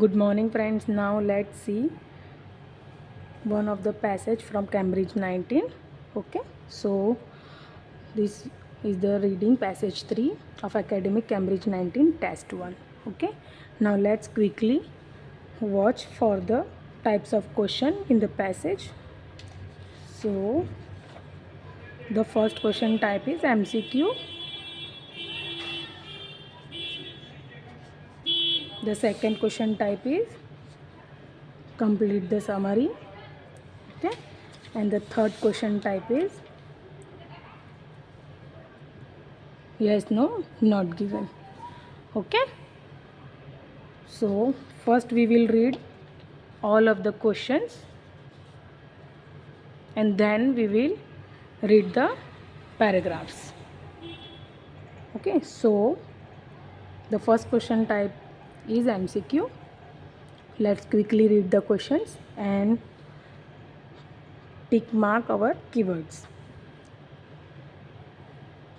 Good morning friends. Now let's see one of the passage from Cambridge 19. Okay, so this is the reading passage 3 of academic Cambridge 19 test 1. Okay, now let's quickly watch for the types of question in the passage. So the first question type is MCQ. The second question type is complete the summary. Okay, and the third question type is yes, no, not given. Okay, so first we will read all of the questions and then we will read the paragraphs. Okay, so the first question type is MCQ. Let's quickly read the questions and tick mark our keywords.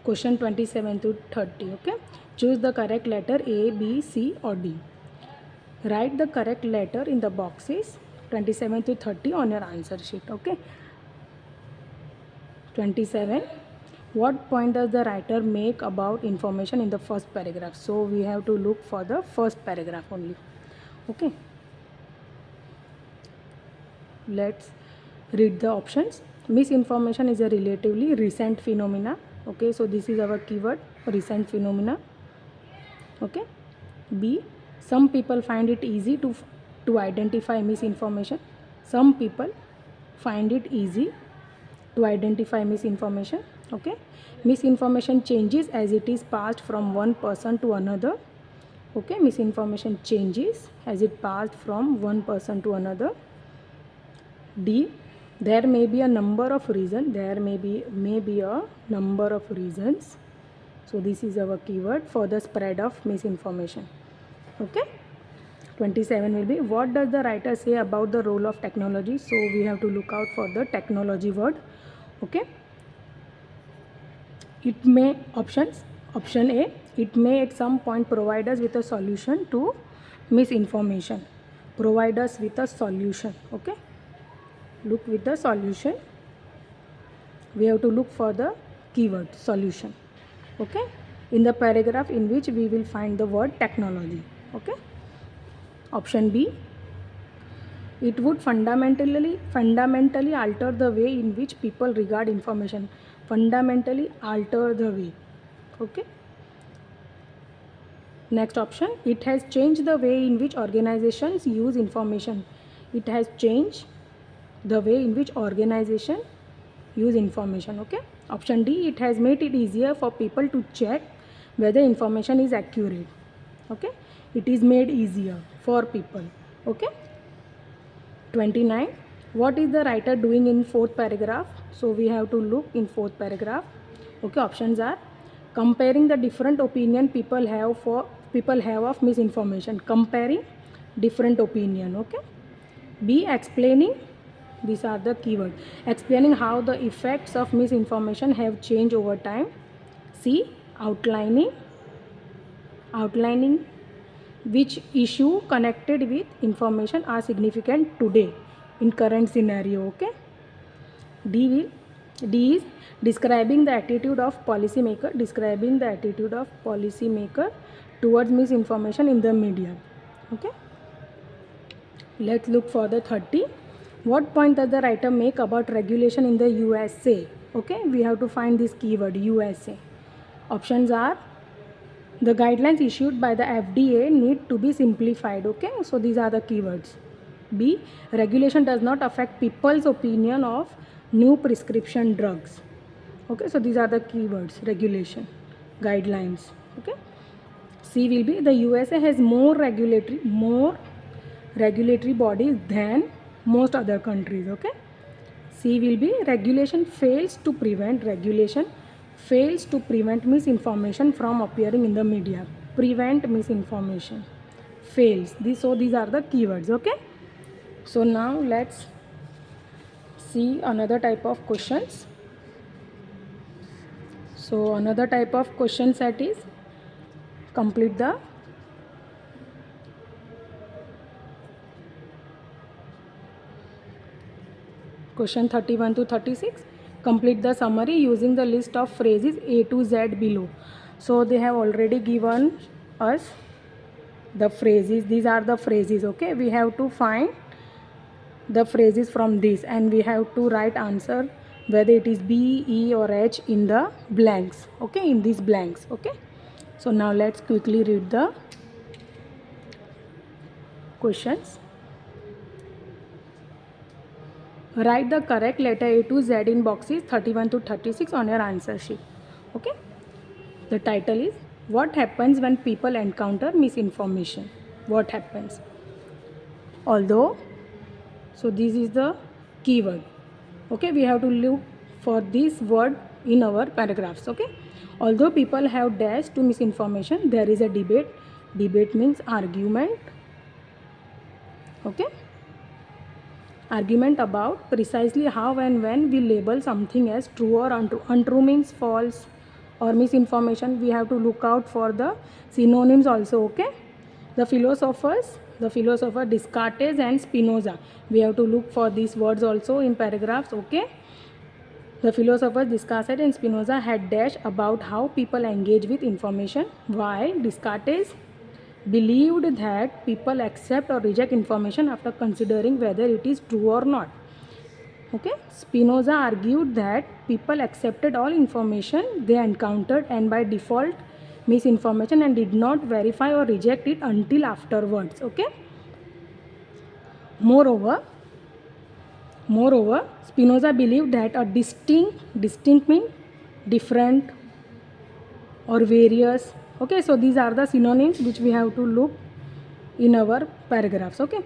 Question 27 to 30. Okay, choose the correct letter A, B, C or D. Write the correct letter in the boxes 27 to 30 on your answer sheet. Okay, 27. What point does the writer make about information in the first paragraph? So we have to look for the first paragraph only. Okay, let's read the options. Misinformation is a relatively recent phenomena. Okay, so this is our keyword, recent phenomena. Okay, B, some people find it easy to identify misinformation. Some people find it easy to identify misinformation. Okay, misinformation changes as it is passed from one person to another. Okay, misinformation changes as it passed from one person to another. D, there may be a number of reasons. There may be a number of reasons. So this is our keyword for the spread of misinformation. Okay, 27 will be, what does the writer say about the role of technology? So we have to look out for the technology word. Okay, it may, option A, it may at some point provide us with a solution to misinformation. Provide us with a solution. Okay, look with the solution. We have to look for the keyword solution. Okay, in the paragraph in which we will find the word technology. Okay, option B, it would fundamentally alter the way in which people regard information. Fundamentally alter the way. Okay, next option, it has changed the way in which organizations use information. It has changed the way in which organization use information. Okay, option D, it has made it easier for people to check whether information is accurate. Okay, it is made easier for people. Okay, 29, what is the writer doing in fourth paragraph? So we have to look in fourth paragraph. Okay, options are comparing the different opinion people have of misinformation. Comparing different opinion. Okay, B, explaining, these are the keywords, explaining how the effects of misinformation have changed over time. C, outlining which issue connected with information are significant today in current scenario. Okay, D is describing the attitude of policymaker towards misinformation in the media. Okay, let's look for the 30. What point does the writer make about regulation in the USA? Okay, we have to find this keyword USA. Options are, the guidelines issued by the FDA need to be simplified. Okay, so these are the keywords. B, regulation does not affect people's opinion of new prescription drugs. Okay, so these are the keywords, regulation, guidelines. Okay, C will be, the USA has more regulatory bodies than most other countries. Okay, C will be, regulation fails to prevent misinformation from appearing in the media. Prevent misinformation, fails. These are the keywords. Okay, so now let's see another type of questions. So another type of question set is complete the Question 31 to 36. Complete the summary using the list of phrases A to Z below. So they have already given us the phrases. These are the phrases. Okay, we have to find the phrases from this and we have to write answer whether it is B, E or H in the blanks. Okay, in these blanks. Okay, so now let's quickly read the questions. Write the correct letter A to Z in boxes 31 to 36 on your answer sheet. Okay, the title is What Happens When People Encounter Misinformation. What happens? Although, so this is the keyword. Okay, we have to look for this word in our paragraphs. Okay, although people have dash to misinformation, there is a debate. Debate means argument. Okay, argument about precisely how and when we label something as true or untrue. Untrue means false or misinformation. We have to look out for the synonyms also. Okay, the philosopher Descartes and Spinoza, we have to look for these words also in paragraphs. Okay, the philosophers Descartes and Spinoza had dash about how people engage with information, while Descartes believed that people accept or reject information after considering whether it is true or not. Okay, Spinoza argued that people accepted all information they encountered and by default misinformation and did not verify or reject it until afterwards. Okay, moreover, Spinoza believed that a distinct means different or various. Okay, so these are the synonyms which we have to look in our paragraphs. Okay,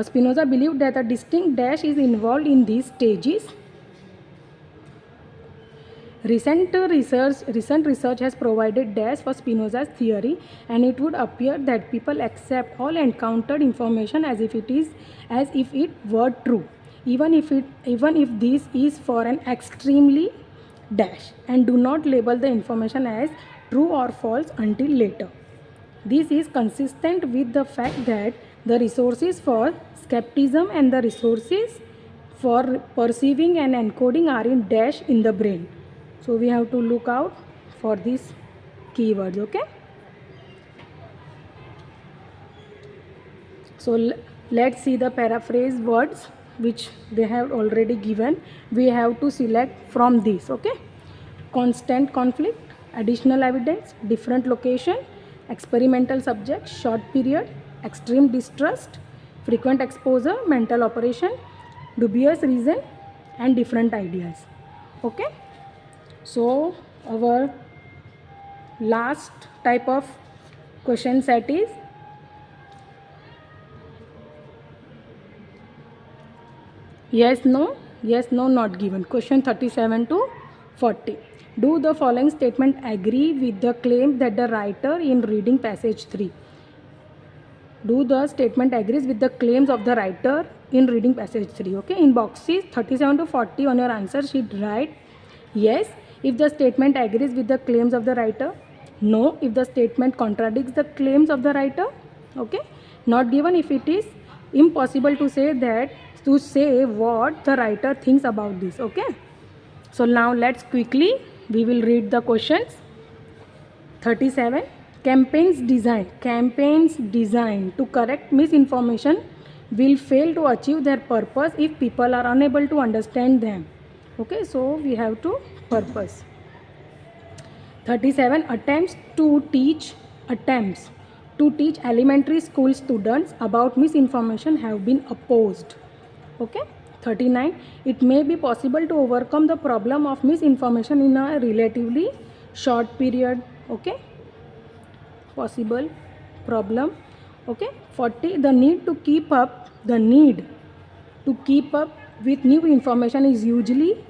Spinoza believed that a distinct dash is involved in these stages. Recent research has provided dash for Spinoza's theory, and it would appear that people accept all encountered information as if it were true, even if this is for an extremely dash, and do not label the information as true or false until later. This is consistent with the fact that the resources for skepticism and the resources for perceiving and encoding are in dash in the brain. So we have to look out for these keywords. Okay, so let's see the paraphrase words which they have already given. We have to select from this. Okay, constant conflict, additional evidence, different location, experimental subject, short period, extreme distrust, frequent exposure, mental operation, dubious reason, and different ideas. Okay, so our last type of question set is yes, no, not given. Question 37 to 40. Do the following statement agree with the claim that the writer in reading passage 3? Do the statement agrees with the claims of the writer in reading passage 3? Okay, in boxes 37 to 40 on your answer sheet, write yes if the statement agrees with the claims of the writer, no if the statement contradicts the claims of the writer. Okay, not given if it is impossible to say what the writer thinks about this. Okay, so now let's quickly we will read the questions. 37. Campaigns designed to correct misinformation will fail to achieve their purpose if people are unable to understand them. Okay, so we have to purpose. 37. Attempts to teach elementary school students about misinformation have been opposed. Okay. 39. It may be possible to overcome the problem of misinformation in a relatively short period. Okay, possible problem. Okay. 40. The need to keep up with new information is usually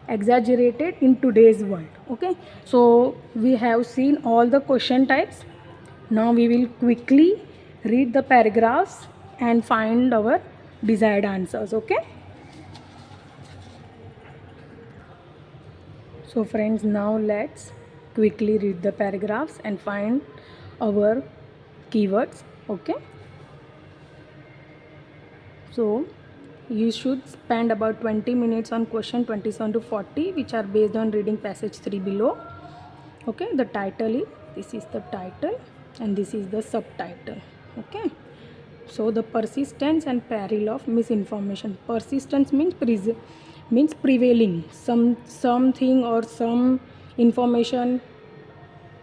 exaggerated in today's world. Okay, so we have seen all the question types. Now we will quickly read the paragraphs and find our desired answers. Okay, so friends, now let's quickly read the paragraphs and find our keywords. Okay, so You should spend about 20 minutes on question 27 to 40, which are based on reading passage 3 below. Okay, the title is, this is the title and this is the subtitle. Okay, so the persistence and peril of misinformation. Persistence means prevailing, something or some information,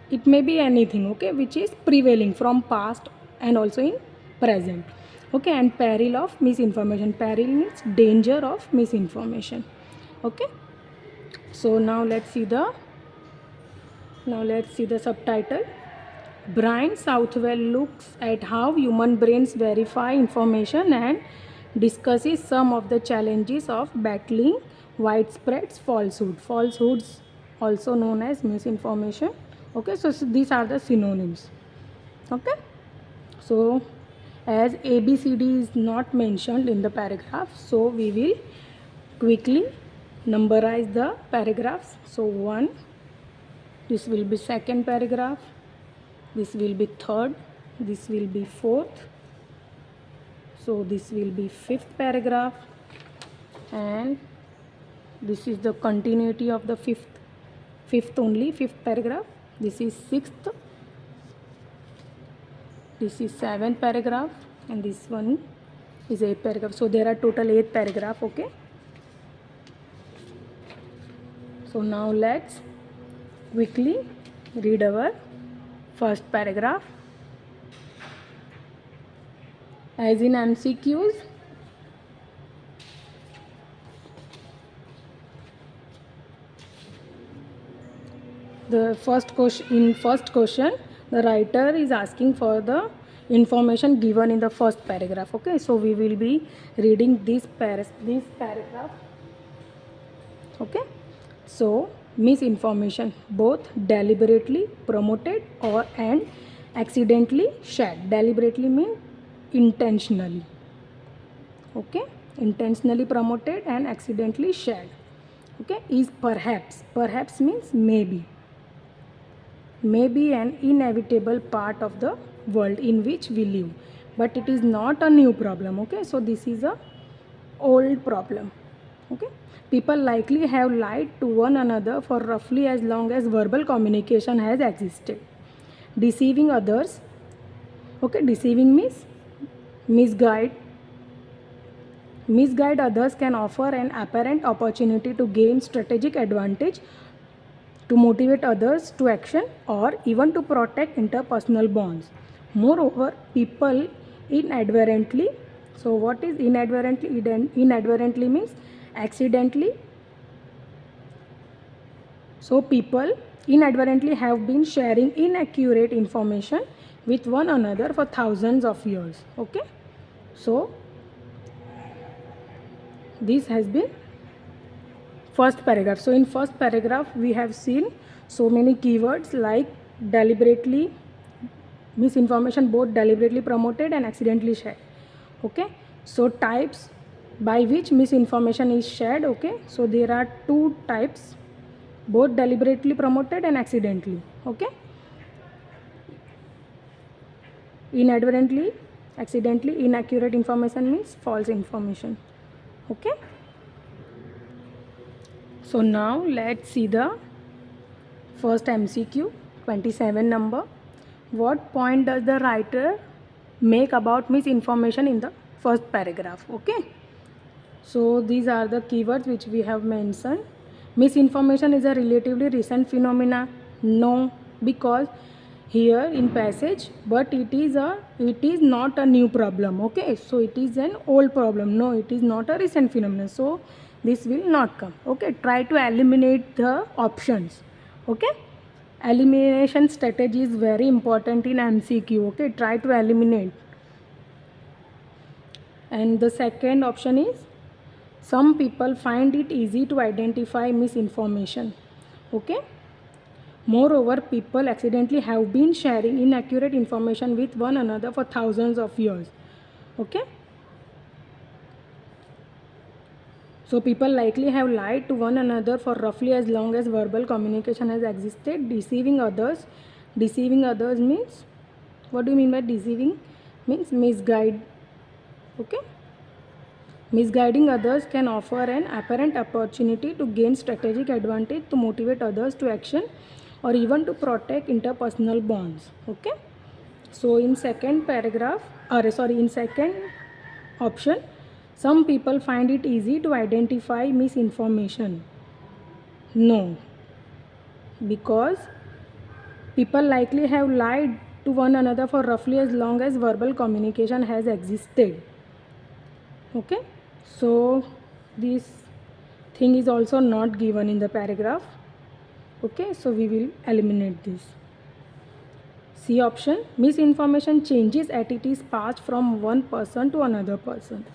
it may be anything, okay, which is prevailing from past and also in present. Okay, and peril of misinformation. Peril means danger of misinformation. Okay, so now let's see the subtitle. Brian Southwell looks at how human brains verify information and discusses some of the challenges of battling widespread falsehoods also known as misinformation. Okay, so these are the synonyms. Okay, so as ABCD is not mentioned in the paragraph, so we will quickly numberize the paragraphs. So 1, this will be second paragraph, this will be third, this will be fourth, so this will be fifth paragraph, and this is the continuity of the fifth paragraph. This is sixth, this is seventh paragraph, and this one is eighth paragraph. So there are total 8 paragraph. Okay, so now let's quickly read our first paragraph. As in MCQs, the first question the writer is asking for the information given in the first paragraph. Okay, so we will be reading this paragraph. Okay, so misinformation, both deliberately promoted or and accidentally shared. Deliberately means intentionally. Okay, intentionally promoted and accidentally shared. Okay, is perhaps means maybe an inevitable part of the world in which we live, but it is not a new problem. Okay, so this is a old problem. Okay, people likely have lied to one another for roughly as long as verbal communication has existed. Deceiving others, okay, deceiving means misguide others can offer an apparent opportunity to gain strategic advantage, to motivate others to action, or even to protect interpersonal bonds. Moreover, people inadvertently, so what is inadvertently? Inadvertently means accidentally. So people inadvertently have been sharing inaccurate information with one another for thousands of years. Okay, so this has been first paragraph. So in first paragraph we have seen so many keywords like deliberately, misinformation, both deliberately promoted and accidentally shared. Okay, so types by which misinformation is shared. Okay, so there are 2 types, both deliberately promoted and accidentally. Okay, inadvertently, accidentally, inaccurate information means false information. Okay, so now let's see the first MCQ, 27 number. What point does the writer make about misinformation in the first paragraph? Okay, so these are the keywords which we have mentioned. Misinformation is a relatively recent phenomena. No, because here in passage, but it is not a new problem. Okay, so it is an old problem. No, it is not a recent phenomenon, so this will not come. Okay, try to eliminate the options. Okay, elimination strategy is very important in MCQ. Okay, try to eliminate. And the second option is, some people find it easy to identify misinformation. Okay, moreover, people accidentally have been sharing inaccurate information with one another for thousands of years. Okay, so people likely have lied to one another for roughly as long as verbal communication has existed. Deceiving others means, what do you mean by deceiving? Means misguide. Okay, Misguiding others can offer an apparent opportunity to gain strategic advantage, to motivate others to action, or even to protect interpersonal bonds. Okay. So in second paragraph, in second option, some people find it easy to identify misinformation. No, because people likely have lied to one another for roughly as long as verbal communication has existed. Okay, so this thing is also not given in the paragraph. Okay, so we will eliminate this. C option, misinformation changes as it is passed from one person to another person.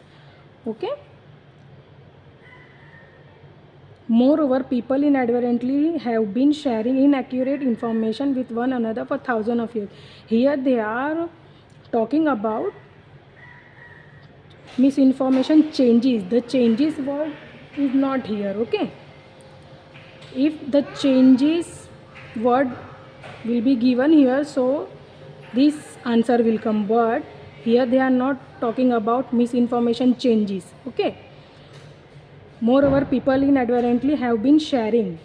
Okay. Moreover, people inadvertently have been sharing inaccurate information with one another for thousands of years. Here they are talking about misinformation changes. The changes word is not here. Okay. If the changes word will be given here, so this answer will come, but here they are not talking about misinformation changes. Okay. Moreover, people inadvertently have been sharing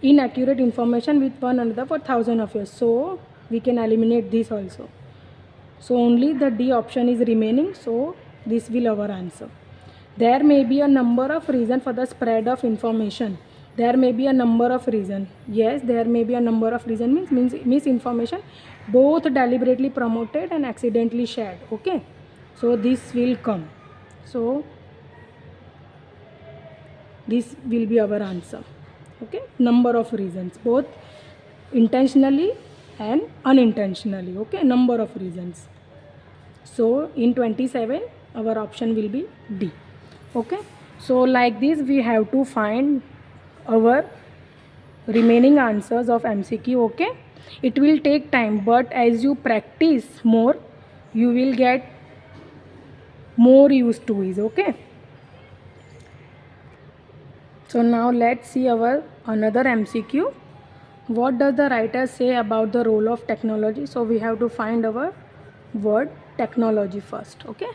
inaccurate information with one another for thousands of years, so we can eliminate this also. So only the D option is remaining, so this will our answer. There may be a number of reasons for the spread of information. There may be a number of reasons. Yes, there may be a number of reasons, means misinformation both deliberately promoted and accidentally shared. Okay, so this will come. So this will be our answer. Okay, number of reasons, both intentionally and unintentionally. Okay, number of reasons. So in 27 our option will be D. Okay, so like this we have to find our remaining answers of MCQ. Okay, it will take time, but as you practice more you will get more used to it. Okay, so now let's see our another MCQ. What does the writer say about the role of technology? So we have to find our word technology first. Okay,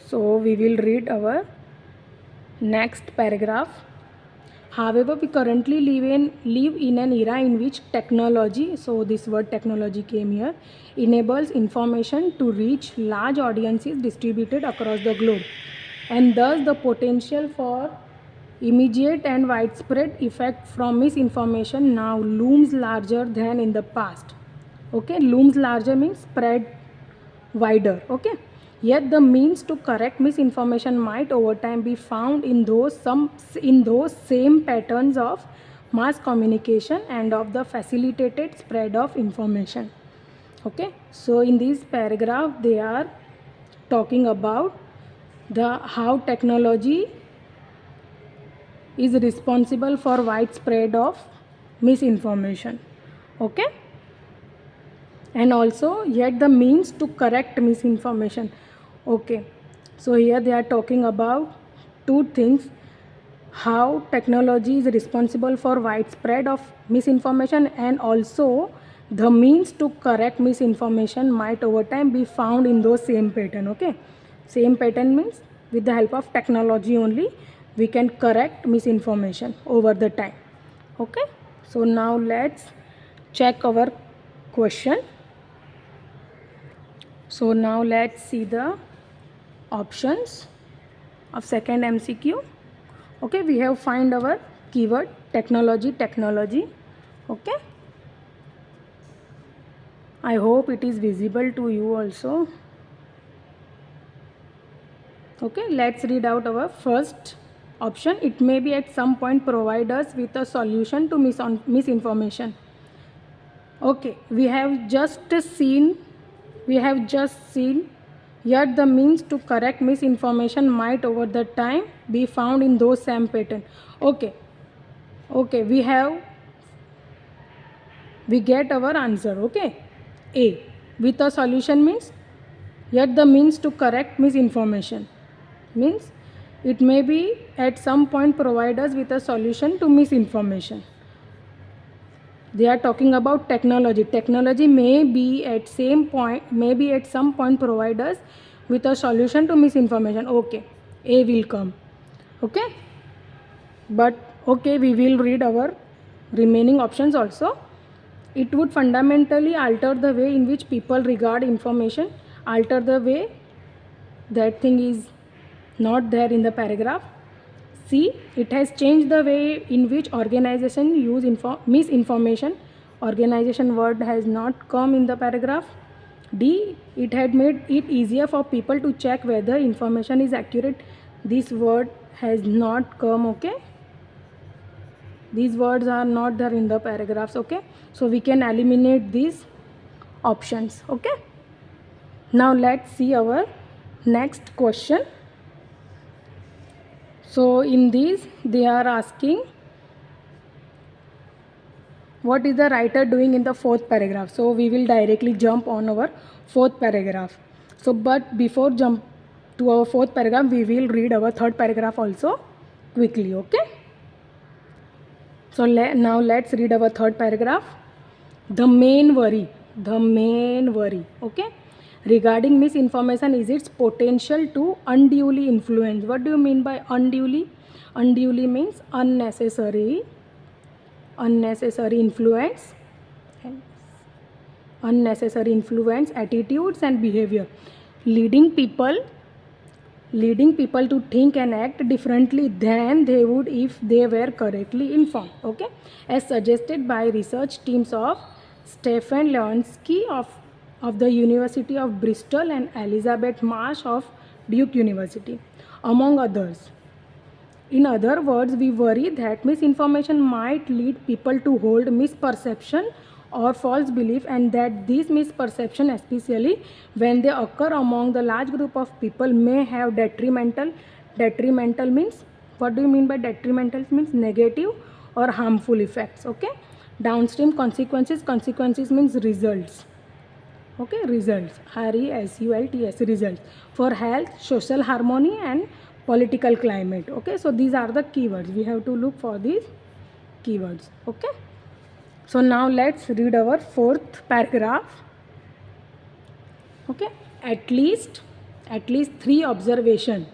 so we will read our next paragraph. However, we currently live in an era in which technology, so this word technology came here, enables information to reach large audiences distributed across the globe, and thus the potential for immediate and widespread effect from misinformation now looms larger than in the past. Okay, looms larger means spread wider. Okay, yet the means to correct misinformation might over time be found in those same patterns of mass communication and of the facilitated spread of information. Okay, so in this paragraph they are talking about the how technology is responsible for widespread of misinformation. Okay, and also yet the means to correct misinformation. Okay, so here they are talking about two things: how technology is responsible for widespread of misinformation, and also the means to correct misinformation might over time be found in those same pattern. Okay, same pattern means with the help of technology only we can correct misinformation over the time. Okay, so now let's check our question. So now let's see the options of second MCQ. Okay, we have find our keyword technology. Okay, I hope it is visible to you also. Okay, let's read out our first option. It may be at some point provide us with a solution to misinformation. Okay, we have just seen, yet the means to correct misinformation might over the time be found in those same pattern. Okay, we get our answer. Okay, A, with a solution means yet the means to correct misinformation, means it may be at some point provide us with a solution to misinformation. They are talking about technology. Technology may be at some point provide us with a solution to misinformation. Okay, A will come. Okay, but okay, we will read our remaining options also. It would fundamentally alter the way in which people regard information, alter the way. That thing is not there in the paragraph. C, it has changed the way in which organization use misinformation. Organization word has not come in the paragraph. D, it had made it easier for people to check whether information is accurate. This word has not come. Okay, these words are not there in the paragraphs. Okay, so we can eliminate these options. Okay, now let's see our next question. So in these they are asking what is the writer doing in the fourth paragraph. So we will directly jump on our fourth paragraph. So but before jump to our fourth paragraph, we will read our third paragraph also quickly. Okay, so now let's read our third paragraph. The main worry, okay, regarding misinformation is its potential to unduly influence. What do you mean by unduly? Unduly means unnecessary influence, attitudes and behavior, leading people to think and act differently than they would if they were correctly informed. Okay, as suggested by research teams of Stephen Leonsky of the University of Bristol and Elizabeth Marsh of Duke University, among others. In other words, we worry that misinformation might lead people to hold misperception or false belief, and that these misperception, especially when they occur among the large group of people, may have detrimental means, what do you mean by detrimental? Means negative or harmful effects. Okay, downstream consequences means results. Okay, results, RESULTS, results for health, social harmony and political climate. Okay, so these are the keywords. We have to look for these keywords. Okay, so now let's read our fourth paragraph. Okay, at least three observation.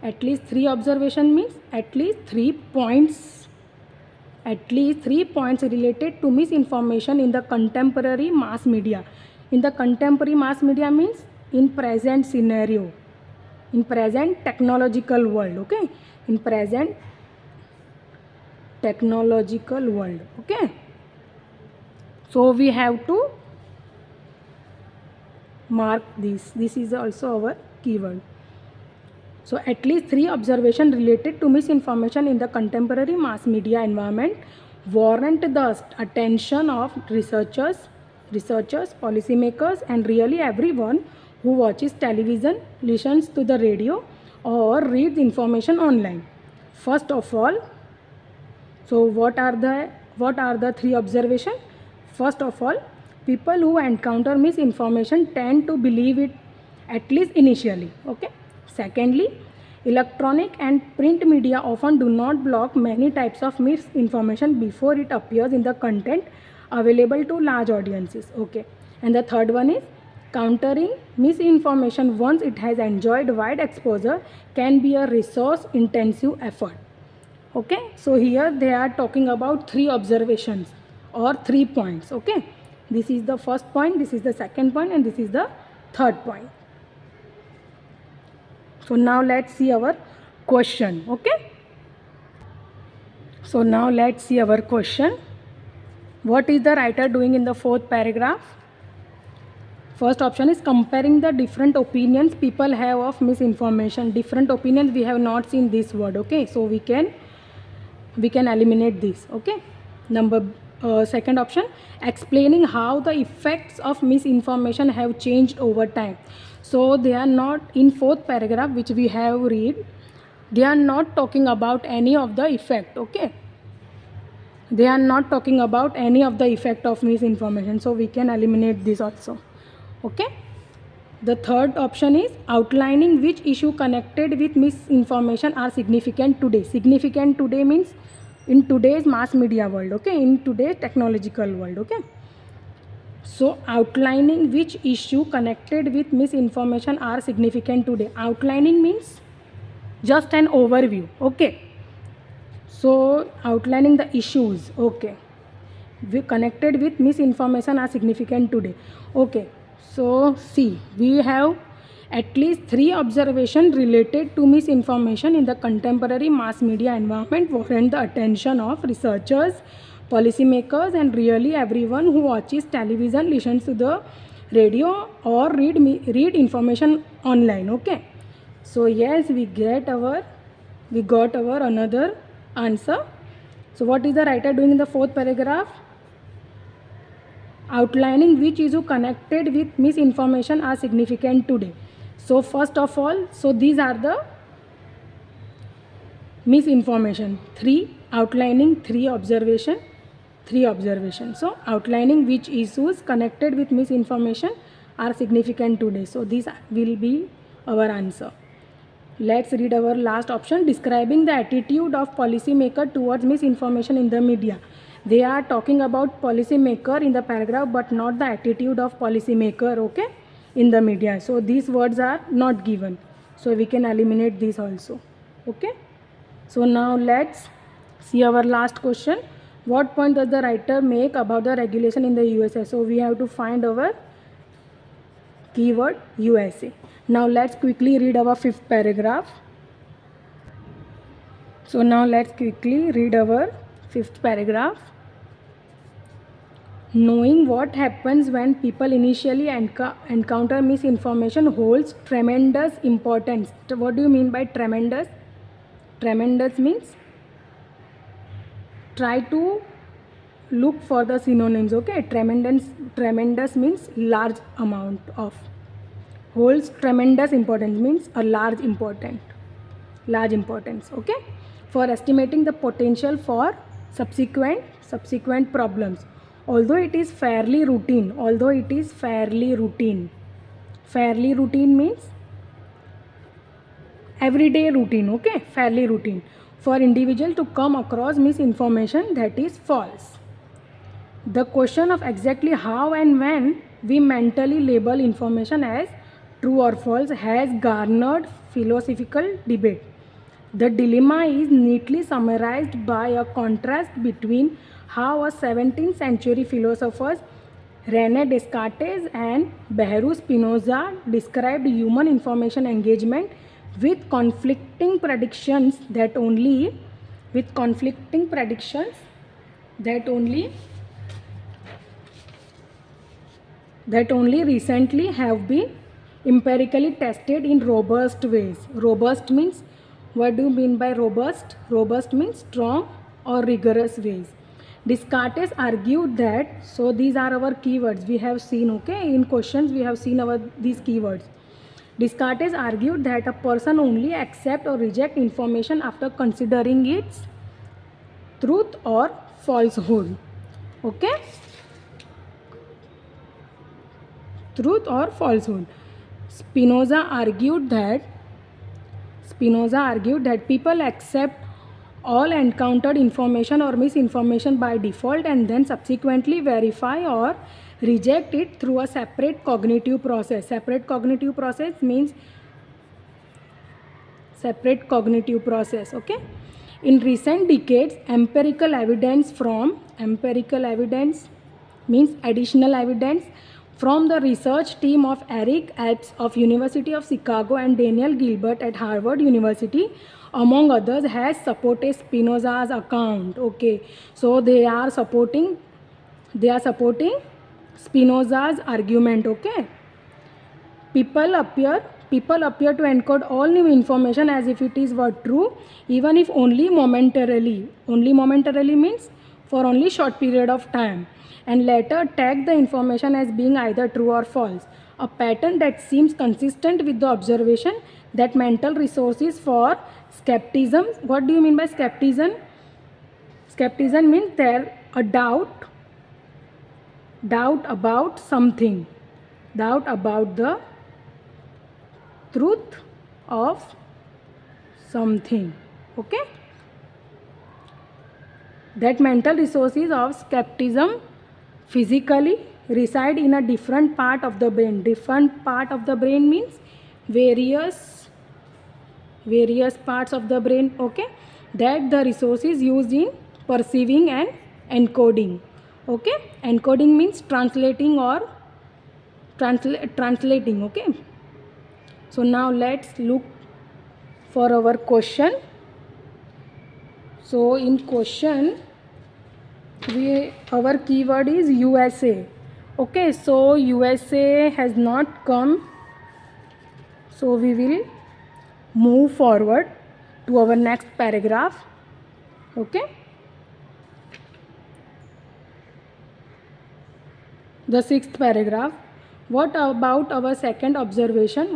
At least three observation means at least 3 points. At least 3 points related to misinformation in the contemporary mass media. In the contemporary mass media means in present scenario, in present technological world. Okay, in present technological world. Okay, so we have to mark this. This is also our keyword. So at least 3 observations related to misinformation in the contemporary mass media environment warrant the attention of researchers, policymakers and really everyone who watches television, listens to the radio or reads information online. First of all, so what are the 3 observations? First of all, people who encounter misinformation tend to believe it at least initially. Okay. Secondly, electronic and print media often do not block many types of misinformation before it appears in the content available to large audiences. Okay, and the third one is countering misinformation once it has enjoyed wide exposure can be a resource intensive effort. Okay, so here they are talking about 3 observations or 3 points. Okay, this is the first point, this is the second point and this is the third point. So now let's see our question. Okay, so now let's see our question. What is the writer doing in the fourth paragraph? First option is comparing the different opinions people have of misinformation. Different opinions, we have not seen this word. Okay, so we can eliminate this. Okay, second option, explaining how the effects of misinformation have changed over time. So they are not in fourth paragraph which we have read, they are not talking about any of the effect. Okay, they are not talking about any of the effect of misinformation, so we can eliminate this also. Okay, the third option is outlining which issue connected with misinformation are significant today. Significant today means in today's mass media world, okay, in today's technological world, okay. So outlining which issue connected with misinformation are significant today. Outlining means just an overview, okay. So outlining the issues, okay, we connected with misinformation are significant today, okay. So see, we have at least 3 observations related to misinformation in the contemporary mass media environment warrant the attention of researchers, policymakers, and really everyone who watches television, listens to the radio, or read information online, okay. So yes, we got our another answer. So what is the writer doing in the 4th paragraph? Outlining which issue connected with misinformation are significant today. So first of all, so these are the misinformation, 3, outlining 3 observation. So outlining which issues connected with misinformation are significant today. So these will be our answer. Let's read our last option, describing the attitude of policymaker towards misinformation in the media. They are talking about policymaker in the paragraph, but not the attitude of policymaker, okay, in the media. So these words are not given. So we can eliminate these also, okay. So now let's see our last question. What point does the writer make about the regulation in the USA? So we have to find our keyword USA. Now let's quickly read our 5th paragraph. So now let's quickly read our 5th paragraph. Knowing what happens when people initially encounter misinformation holds tremendous importance. What do you mean by tremendous? Tremendous means, try to look for the synonyms, okay. Tremendous means large amount of. Holds tremendous importance means a large importance, okay, for estimating the potential for subsequent problems. Although it is fairly routine means everyday routine, okay, fairly routine for individual to come across misinformation that is false. The question of exactly how and when we mentally label information as true or false has garnered philosophical debate. The dilemma is neatly summarized by a contrast between how a 17th century philosophers René Descartes and Baruch Spinoza described human information engagement with conflicting predictions that only recently have been empirically tested in robust ways. Robust means, what do you mean by robust? Robust means strong or rigorous ways. Descartes argued that, so these are our keywords we have seen, okay, in questions we have seen these keywords. Descartes argued that a person only accept or reject information after considering its truth or falsehood, okay. Truth or falsehood. Spinoza argued that people accept all encountered information or misinformation by default and then subsequently verify or reject it through a separate cognitive process. Separate cognitive process, okay. In recent decades, empirical evidence means additional evidence from the research team of Eric Alps of University of Chicago and Daniel Gilbert at Harvard University, among others, has supported Spinoza's account, okay. So they are supporting Spinoza's argument, okay. People appear to encode all new information as if it is were true, even if only momentarily. Only momentarily means for only short period of time, and later tag the information as being either true or false. A pattern that seems consistent with the observation that mental resources for skepticism. What do you mean by skepticism? Skepticism means there a doubt about something, doubt about the truth of something, okay. that mental resources of skepticism physically reside in a different part of the brain. Different part of the brain means various parts of the brain, okay, that the resources used in perceiving and encoding. Okay, encoding means translating or translating. Okay, so now let's look for our question. So in question, our keyword is USA. Okay, so USA has not come, so we will move forward to our next paragraph. Okay, the sixth paragraph. What about our second observation?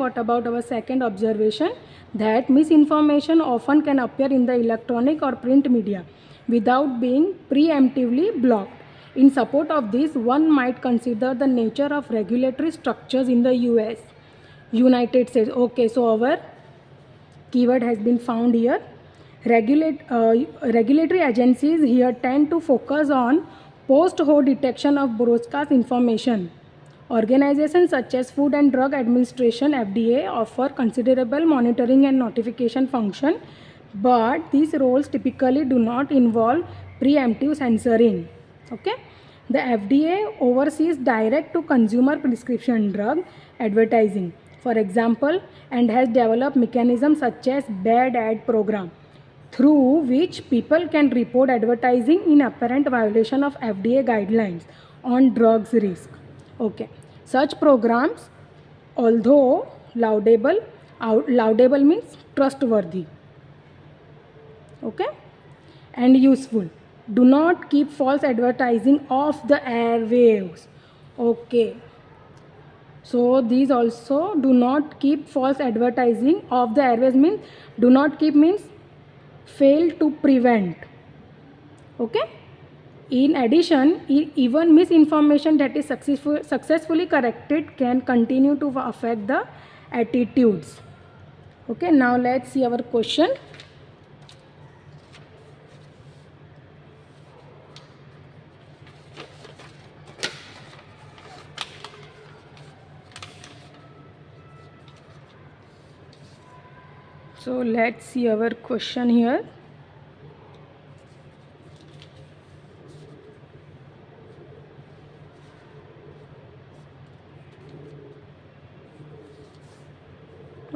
That misinformation often can appear in the electronic or print media without being preemptively blocked. In support of this, one might consider the nature of regulatory structures in the United States. Okay, so our keyword has been found here. Regulatory agencies here tend to focus on post-hoc detection of broadcast information. Organizations such as Food and Drug Administration (FDA) offer considerable monitoring and notification function, but these roles typically do not involve preemptive censoring. Okay, the FDA oversees direct-to-consumer prescription drug advertising, for example, and has developed mechanisms such as bad ad program, through which people can report advertising in apparent violation of FDA guidelines on drugs risk. Okay, such programs, although laudable means trustworthy, okay, and useful, do not keep false advertising off the airwaves. Okay, so these also do not keep false advertising off the airwaves means do not keep means fail to prevent. Okay, in addition, even misinformation that is successfully corrected can continue to affect the attitudes. Okay, now let's see our question. So let's see our question here.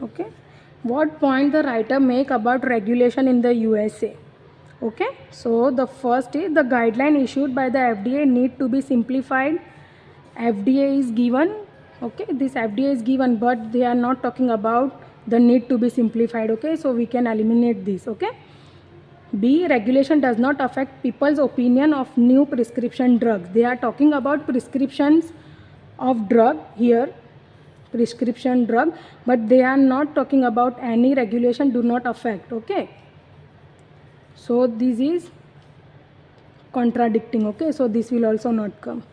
Okay, what point the writer make about regulation in the USA? Okay, so the first is the guideline issued by the FDA need to be simplified. FDA is given. Okay, this FDA is given, but they are not talking about the need to be simplified. Okay, so we can eliminate this. Okay, B, regulation does not affect people's opinion of new prescription drugs. They are talking about prescriptions of drug here, prescription drug, but they are not talking about any regulation do not affect. Okay, so this is contradicting. Okay, so this will also not come.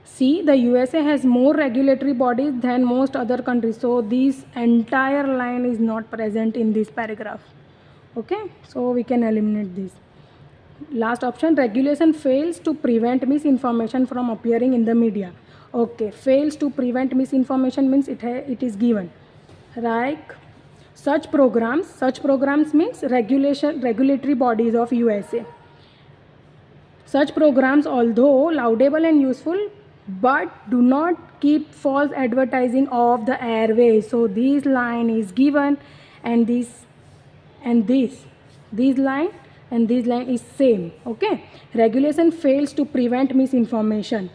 C, the USA has more regulatory bodies than most other countries, so this entire line is not present in this paragraph. Okay, so we can eliminate this. Last option, regulation fails to prevent misinformation from appearing in the media. Okay, fails to prevent misinformation means it is given. Like such programs means regulatory bodies of USA. Such programs, although laudable and useful, but do not keep false advertising off the airways. So this line is given, and this line and this line is same. Okay, regulation fails to prevent misinformation.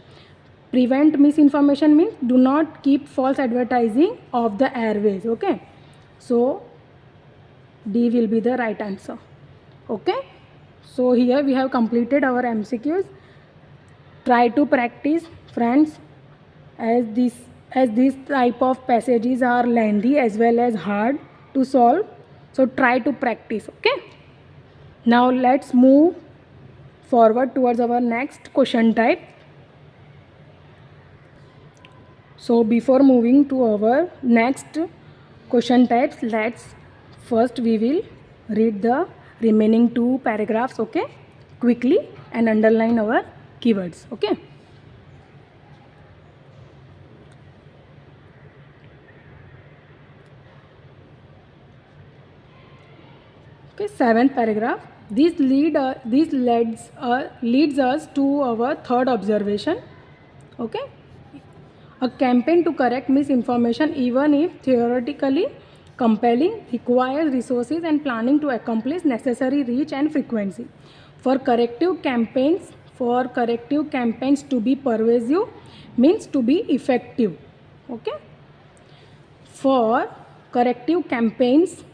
Prevent misinformation means do not keep false advertising off the airways. Okay, so D will be the right answer. Okay, so here we have completed our MCQs. Try to practice, friends, as these type of passages are lengthy as well as hard to solve, so try to practice. Okay, now let's move forward towards our next question type. So before moving to our next question types, let's first we will read the remaining two paragraphs. Okay, quickly and underline our keywords. Okay. Okay, seventh paragraph. This leads us to our third observation. Okay, a campaign to correct misinformation, even if theoretically compelling, requires resources and planning to accomplish necessary reach and frequency. For corrective campaigns to be pervasive means to be effective. Okay. For corrective campaigns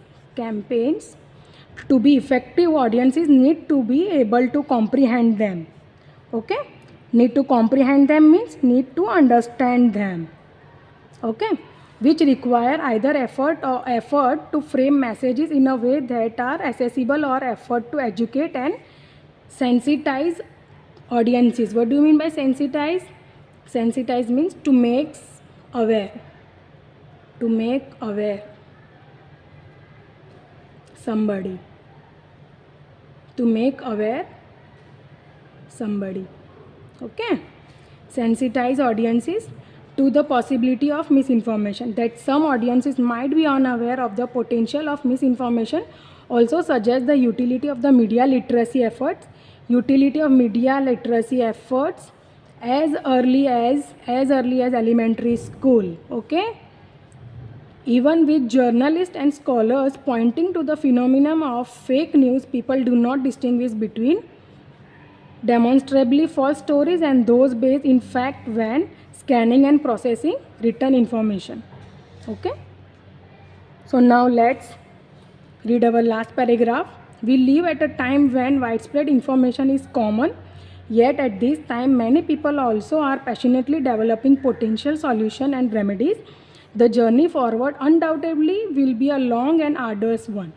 to be effective, audiences need to be able to comprehend them. Okay, need to comprehend them means need to understand them. Okay, which require either effort to frame messages in a way that are accessible or effort to educate and sensitize audiences. What do you mean by sensitize? Sensitize means to make aware. To make aware somebody. To make aware somebody. Okay. Sensitize audiences to the possibility of misinformation. That some audiences might be unaware of the potential of misinformation also suggests the utility of the media literacy efforts. Utility of media literacy efforts as early as elementary school. Okay. Even with journalists and scholars pointing to the phenomenon of fake news, people do not distinguish between demonstrably false stories and those based in fact when scanning and processing written information. Okay. So now let's read our last paragraph. We live at a time when widespread information is common, yet at this time many people also are passionately developing potential solutions and remedies. The journey forward undoubtedly will be a long and arduous one.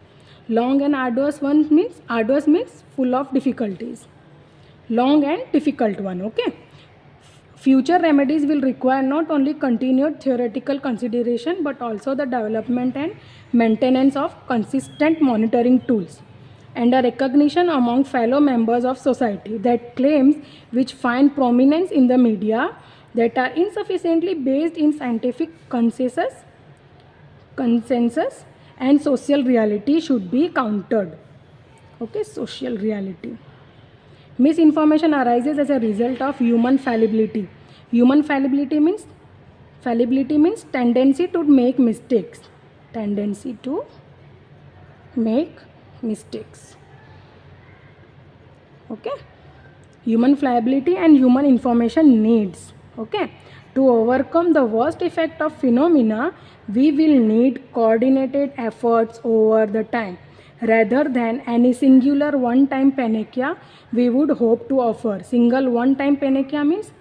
Long and arduous means full of difficulties. Long and difficult one. Okay. Future remedies will require not only continued theoretical consideration but also the development and maintenance of consistent monitoring tools and a recognition among fellow members of society that claims which find prominence in the media that are insufficiently based in scientific consensus and social reality should be countered. Okay, social reality. Misinformation arises as a result of human fallibility. Human fallibility means tendency to make mistakes. Tendency to make mistakes. Okay. Human fallibility and human information needs. Okay. To overcome the worst effect of phenomena, we will need coordinated efforts over the time. Rather than any singular one-time panacea, we would hope to offer. Single one-time panacea means?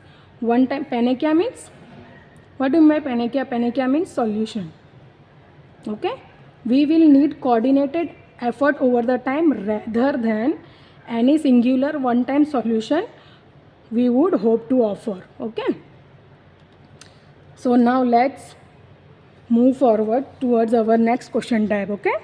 One-time panacea means? What do you mean by panacea? Panacea means solution. Okay? We will need coordinated effort over the time rather than any singular one-time solution we would hope to offer. Okay? So now let's move forward towards our next question type. Okay?